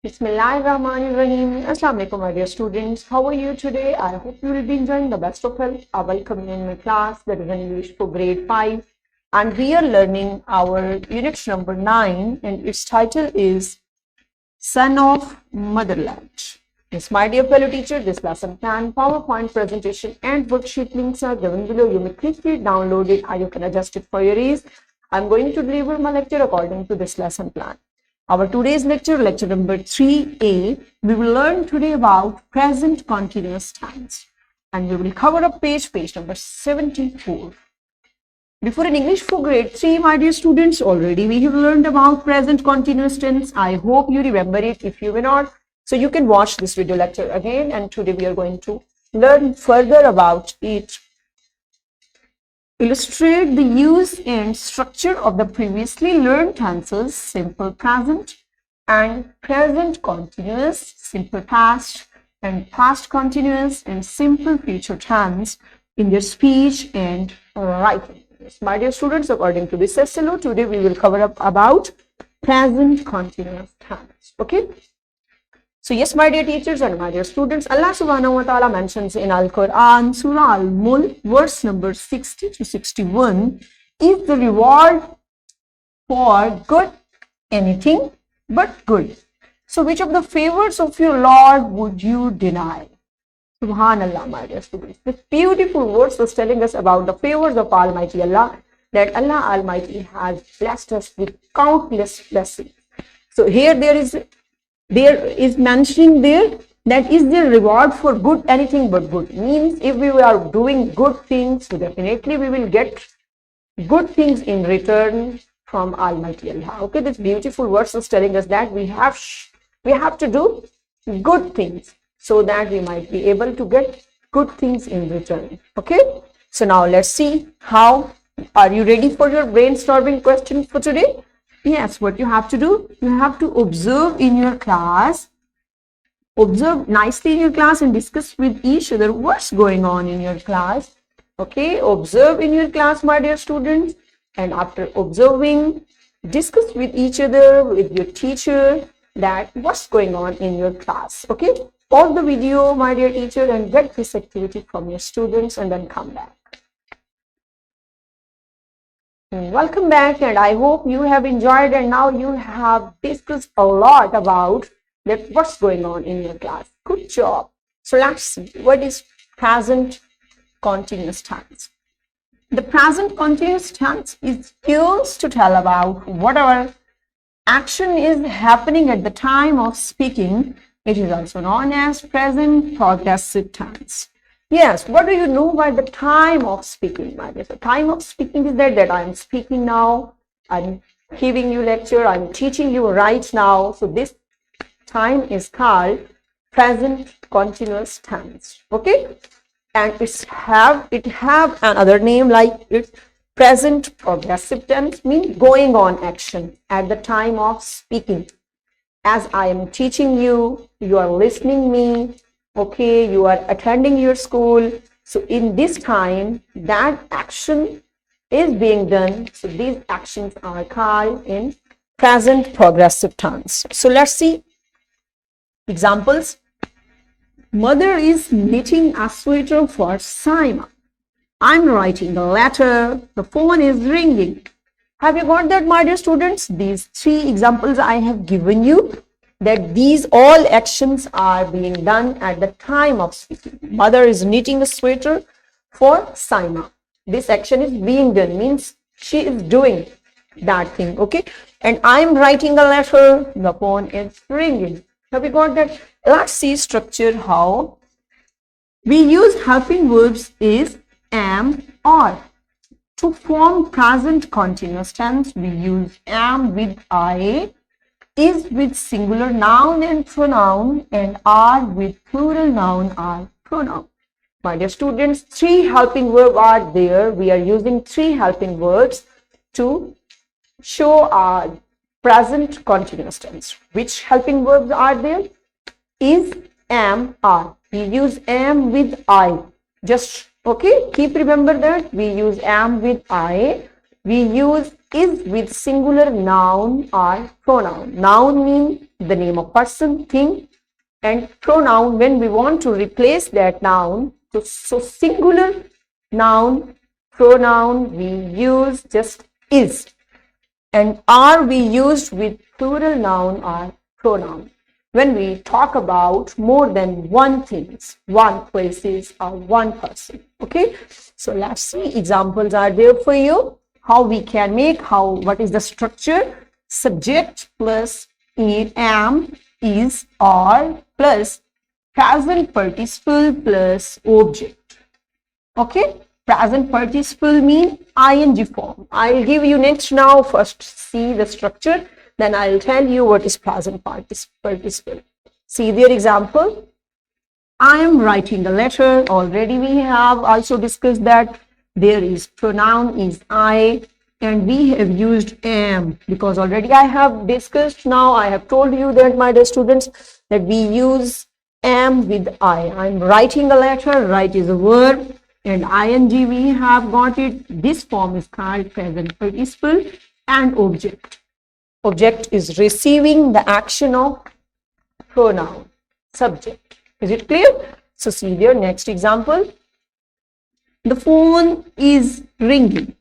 Bismillahirrahmanirrahim. Assalamu alaikum, my dear students. How are you today? I hope you will be enjoying the best of health. I welcome you in my class, that is English for grade 5. And we are learning our unit number 9, and its title is Son of Motherland. Yes, my dear fellow teacher, this lesson plan, PowerPoint presentation, and worksheet links are given below. You may quickly download it, or you can adjust it for your ease. I'm going to deliver my lecture according to this lesson plan. Our today's lecture, lecture number 3A, we will learn today about present continuous tense. And we will cover up page number 74. Before in English for grade 3, my dear students, already we have learned about present continuous tense. I hope you remember it. If you will not, so you can watch this video lecture again. And today we are going to learn further about it. Illustrate the use and structure of the previously learned tenses, simple present and present continuous, simple past and past continuous, and simple future tense in their speech and writing. Yes, my dear students, according to this SLO, today we will cover up about present continuous tense. Okay. So yes, my dear teachers and my dear students, Allah subhanahu wa ta'ala mentions in Al-Quran, Surah Al-Mulk, verse number 60 to 61, is the reward for good anything but good. So which of the favors of your Lord would you deny? Subhanallah, my dear students. This beautiful verse is telling us about the favors of Almighty Allah, that Allah Almighty has blessed us with countless blessings. So here there is mentioning there that is the reward for good anything but good. Means if we are doing good things, so definitely we will get good things in return from Almighty Allah. Okay, this beautiful verse is telling us that we have to do good things so that we might be able to get good things in return. Okay, so now let's see how. Are you ready for your brainstorming question for today? Yes, what you have to do, you have to observe in your class, observe nicely in your class and discuss with each other what's going on in your class. Okay, observe in your class, my dear students, and after observing, discuss with each other, with your teacher, that what's going on in your class. Okay, pause the video, my dear teacher, and get this activity from your students and then come back. Welcome back, and I hope you have enjoyed, and now you have discussed a lot about that what's going on in your class. Good job. So let's see, what is present continuous tense? The present continuous tense is used to tell about whatever action is happening at the time of speaking. It is also known as present progressive tense. Yes, what do you know by the time of speaking, my dear? The time of speaking is that I am speaking now, I'm giving you lecture, I'm teaching you right now. So this time is called present continuous tense. Okay, and it have another name like it's present progressive tense, means going on action at the time of speaking. As I am teaching you, you are listening me. Okay, you are attending your school. So in this time, that action is being done. So these actions are called in present progressive tense. So let's see examples. Mother is knitting a sweater for Simon. I'm writing a letter. The phone is ringing. Have you got that, my dear students? These three examples I have given you, that these all actions are being done at the time of speaking. Mother is knitting a sweater for Simon. This action is being done, means she is doing that thing. Okay, and I'm writing a letter. The phone is ringing. Have you got that? Let's see structure how we use helping verbs is am or. To form present continuous tense, we use am with I, is with singular noun and pronoun, and are with plural noun or pronoun. My dear students, three helping verbs are there. We are using three helping verbs to show our present continuous tense. Which helping verbs are there? Is, am, are. We use am with I. Just okay, keep remember that we use am with I. We use is with singular noun or pronoun. Noun means the name of person, thing, and pronoun when we want to replace that noun. So singular noun, pronoun we use just is, and are we used with plural noun or pronoun when we talk about more than one things, one places or one person. Okay, so let's see, examples are there for you how we can make, what is the structure. Subject plus am, is, are plus present participle plus object. Okay, present participle mean ing form. I'll give you next. Now first see the structure, then I'll tell you what is present participle. See their example. I am writing a letter. Already we have also discussed that there is pronoun is I, and we have used am because already I have discussed. Now I have told you that, my dear students, that we use am with I. I'm writing a letter. Write is a verb, and ing we have got it. This form is called present participle. And object. Object is receiving the action of pronoun, subject. Is it clear? So see their next example. The phone is ringing.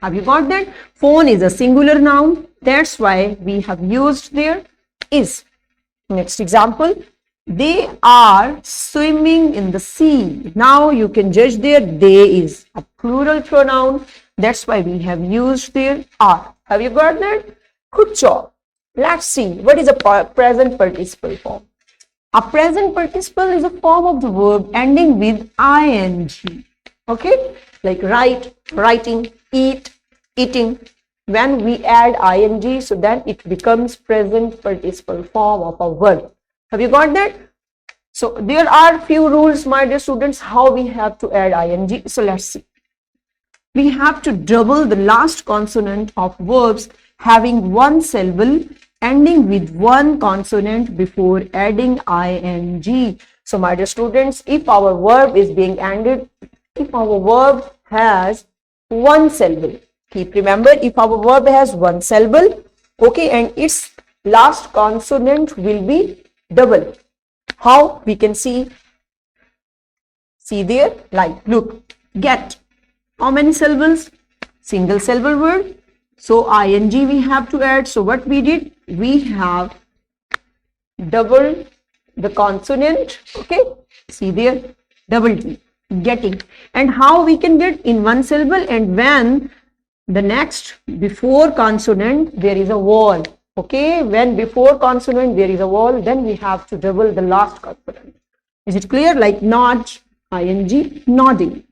Have you got that? Phone is a singular noun. That's why we have used there is. Next example. They are swimming in the sea. Now you can judge there. They is a plural pronoun. That's why we have used there are. Have you got that? Good job. Let's see. What is a present participle form? A present participle is a form of the verb ending with ing. Okay, like write, writing, eat, eating. When we add ing, so then it becomes present participle form of a verb. Have you got that? So there are few rules, my dear students, how we have to add ing. So let's see. We have to double the last consonant of verbs having one syllable ending with one consonant before adding ing. So my dear students, if our verb is being ended, if our verb has one syllable, keep remember, if our verb has one syllable, okay, and its last consonant will be double. How we can see there, like look, get. How many syllables? Single syllable word. So ing we have to add. So what we did, we have doubled the consonant. Okay, see there, double T, getting. And how we can get in one syllable, and when the next before consonant there is a vowel. Okay, when before consonant there is a vowel, then we have to double the last consonant. Is it clear? Like nod, ing, nodding.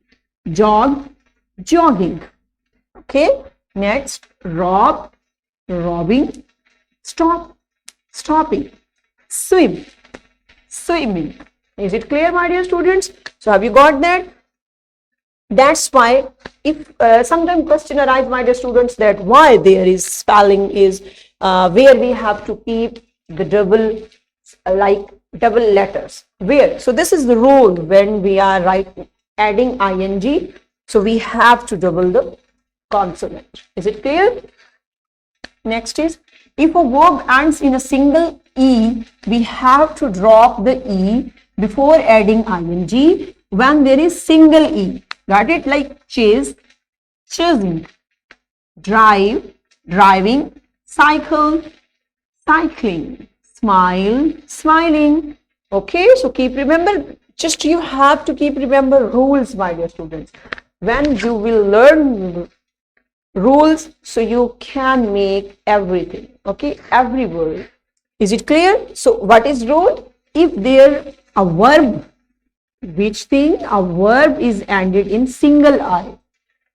Jog, jogging. Okay, next rob, robbing. Stop, stopping. Swim, swimming. Is it clear, my dear students? So have you got that? That's why if sometimes question arises, my dear students, that why there is spelling is where we have to keep the double, like double letters. Where? So this is the rule when we are adding ing. So we have to double the consonant. Is it clear? Next is, if a verb ends in a single e, we have to drop the e before adding ing when there is single e. Got it? Like chase, chasing. Drive, driving. Cycle, cycling. Smile, smiling. Okay, so keep remember, just you have to keep remember rules, my dear students. When you will learn rules, so you can make everything. Okay, every word. Is it clear? So what is rule? If there a verb, which thing a verb is ended in single I,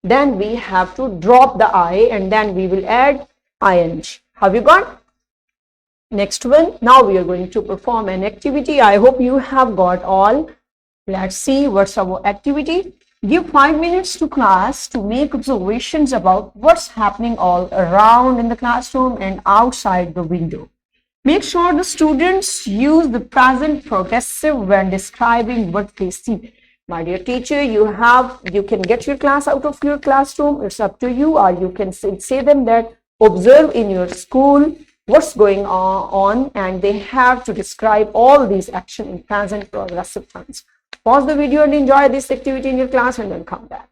then we have to drop the I and then we will add ing. Have you got? Next one. Now we are going to perform an activity. I hope you have got all. Let's see what's our activity. Give 5 minutes to class to make observations about what's happening all around in the classroom and outside the window. Make sure the students use the present progressive when describing what they see. My dear teacher, you can get your class out of your classroom. It's up to you, or you can say them that observe in your school what's going on, and they have to describe all these actions in present progressive tense. Pause the video and enjoy this activity in your class and then come back.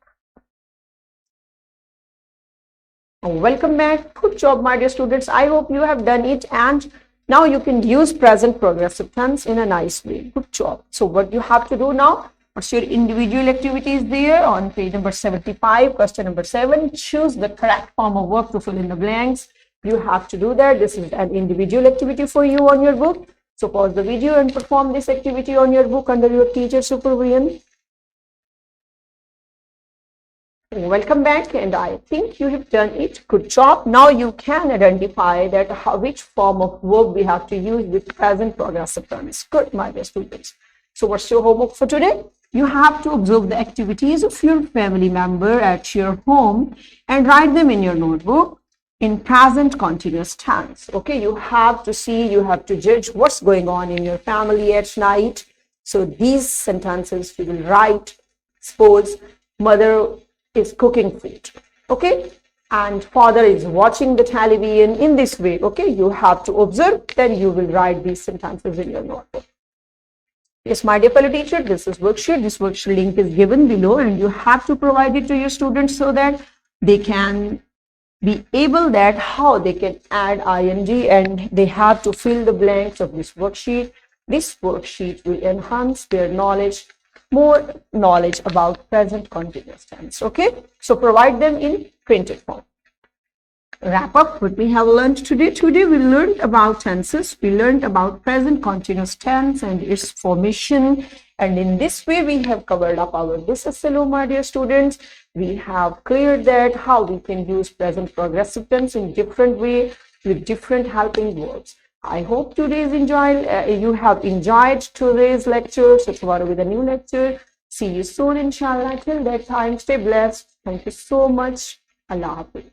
Welcome back. Good job, my dear students. I hope you have done it, and now you can use present progressive tense in a nice way. Good job. So what you have to do now, what's your individual activities there on page number 75, question number 7. Choose the correct form of verb to fill in the blanks. You have to do that. This is an individual activity for you on your book. So pause the video and perform this activity on your book under your teacher's supervision. Welcome back, and I think you have done it. Good job. Now you can identify that which form of verb we have to use with present progressive tense. Good, my dear students. So what's your homework for today? You have to observe the activities of your family member at your home and write them in your notebook in present continuous tense. Okay, you have to see, you have to judge what's going on in your family at night. So these sentences you will write. Suppose mother is cooking food, okay, and father is watching the television. In this way, okay, you have to observe, then you will write these sentences in your notebook. Yes, my dear fellow teacher, this is worksheet. This worksheet link is given below, and you have to provide it to your students so that they can be able that how they can add ing, and they have to fill the blanks of this worksheet. This worksheet will enhance their knowledge, more knowledge about present continuous tense. Okay, so provide them in printed form. Wrap up what we have learned today. Today we learned about tenses. We learned about present continuous tense and its formation, and in this way we have covered up our this SLO, my dear students. We have cleared that how we can use present progressive tense in different way with different helping verbs. I hope you have enjoyed today's lecture. So tomorrow with a new lecture. See you soon, inshallah. Till that time, stay blessed. Thank you so much. Allah Hafiz.